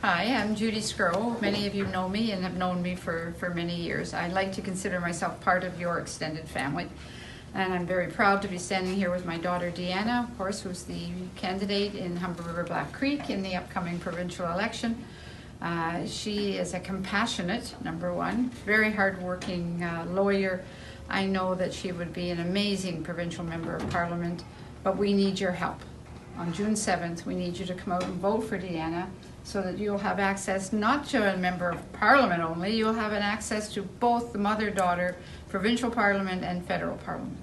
Hi, I'm Judy Scrow. Many of you know me and have known me for many years. I like to consider myself part of your extended family. And I'm very proud to be standing here with my daughter Deanna, of course, who's the candidate in Humber River Black Creek in the upcoming provincial election. She is a compassionate, number one, very hardworking lawyer. I know that she would be an amazing provincial member of Parliament, but we need your help. On June 7th, we need you to come out and vote for Deanna so that you'll have access not to a member of Parliament only, you'll have an access to both the mother-daughter, provincial Parliament and federal Parliament.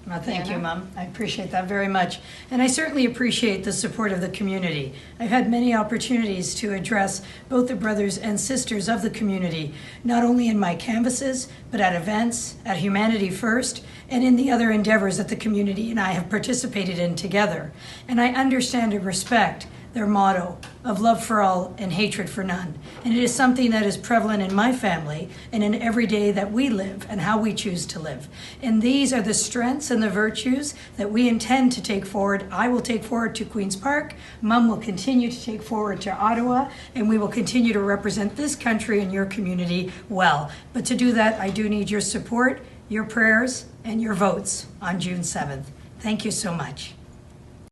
Well, thank you, Mom. I appreciate that very much. And I certainly appreciate the support of the community. I've had many opportunities to address both the brothers and sisters of the community, not only in my canvasses, but at events, at Humanity First, and in the other endeavors that the community and I have participated in together. And I understand and respect their motto of love for all and hatred for none. And it is something that is prevalent in my family and in every day that we live and how we choose to live. And these are the strengths and the virtues that we intend to take forward. I will take forward to Queen's Park. Mom will continue to take forward to Ottawa, and we will continue to represent this country and your community well. But to do that, I do need your support, your prayers, and your votes on June 7th. Thank you so much.